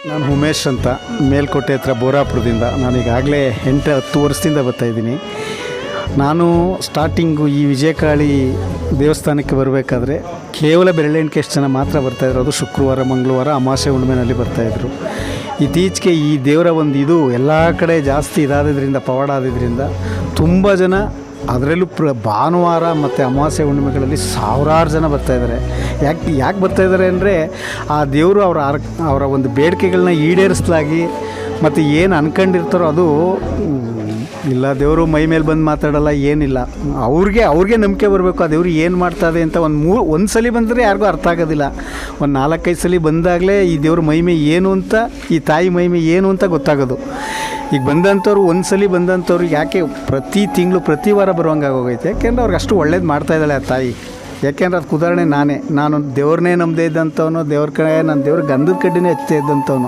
ನಾನು ಉಮೇಶ್ ಅಂತ ಮೇಲ್ಕೋಟೆ ಹತ್ರ ಬೋರಾಪುರದಿಂದ ನಾನು ಈಗಾಗಲೇ 8-10 ವರ್ಷದಿಂದ ಬರ್ತಾಯಿದ್ದೀನಿ. ನಾನು ಸ್ಟಾರ್ಟಿಂಗು ಈ ವಿಜಯಕಾಳಿ ದೇವಸ್ಥಾನಕ್ಕೆ ಬರಬೇಕಾದ್ರೆ ಕೇವಲ ಬೆರಳೆಣಿಕೆಯಷ್ಟು ಜನ ಮಾತ್ರ ಬರ್ತಾಯಿದ್ರು. ಅದು ಶುಕ್ರವಾರ, ಮಂಗಳವಾರ, ಅಮಾವಾಸ್ಯೆ ಹುಣ್ಣಿಮೆನಲ್ಲಿ ಬರ್ತಾಯಿದ್ರು. ಇತ್ತೀಚೆಗೆ ಈ ದೇವರ ಒಂದು ಇದು ಎಲ್ಲ ಕಡೆ ಜಾಸ್ತಿ ಇದಾದ್ರಿಂದ, ಪವಾಡ ಆದಿದ್ದರಿಂದ ತುಂಬ ಜನ, ಅದರಲ್ಲೂ ಭಾನುವಾರ ಮತ್ತು ಅಮಾವಾಸ್ಯೆ ಹುಣ್ಣಿಮೆಗಳಲ್ಲಿ ಸಾವಿರಾರು ಜನ ಬರ್ತಾಯಿದ್ದಾರೆ. ಯಾಕೆ ಬರ್ತಾಯಿದ್ದಾರೆ ಅಂದರೆ ಆ ದೇವರು ಅವರ ಒಂದು ಬೇಡಿಕೆಗಳನ್ನ ಈಡೇರಿಸಲಾಗಿ ಮತ್ತು ಏನು ಅನ್ಕೊಂಡಿರ್ತಾರೋ ಅದು ಇಲ್ಲ. ದೇವರು ಮೈ ಮೇಲೆ ಬಂದು ಮಾತಾಡೋಲ್ಲ, ಏನಿಲ್ಲ. ಅವ್ರಿಗೆ ನಂಬಿಕೆ ಬರಬೇಕು ಆ ದೇವರು ಏನು ಮಾಡ್ತಾಯಿದೆ ಅಂತ. ಒಂದು ಸಲ ಬಂದರೆ ಯಾರಿಗೂ ಅರ್ಥ ಆಗೋದಿಲ್ಲ. ಒಂದು 4-5 ಸಲ ಬಂದಾಗಲೇ ಈ ದೇವ್ರ ಮಹಿಮೆ ಏನು ಅಂತ, ಈ ತಾಯಿ ಮಹಿಮೆ ಏನು ಅಂತ ಗೊತ್ತಾಗೋದು. ಈಗ ಬಂದಂಥವ್ರು ಒಂದು ಸಲ ಬಂದಂಥವ್ರಿಗೆ ಯಾಕೆ ಪ್ರತಿ ತಿಂಗಳು ಪ್ರತಿ ವಾರ ಬರುವಂಗೆ ಆಗೋಗೈತೆ, ಯಾಕೆಂದ್ರೆ ಅವ್ರಿಗೆ ಅಷ್ಟು ಒಳ್ಳೇದು ಮಾಡ್ತಾಯಿದ್ದಾಳೆ ಆ ತಾಯಿ. ಯಾಕೆಂದ್ರೆ ಅದಕ್ಕೆ ಉದಾಹರಣೆ ನಾನು ದೇವ್ರನ್ನೇ ನಂಬದೇ ಇದ್ದಂಥವನು, ದೇವ್ರ ಕಡೆ ನಾನು ದೇವ್ರ ಗಂಧದ ಕಡ್ಡಿನೇ ಹಚ್ತಾ ಇದ್ದಂಥವನು.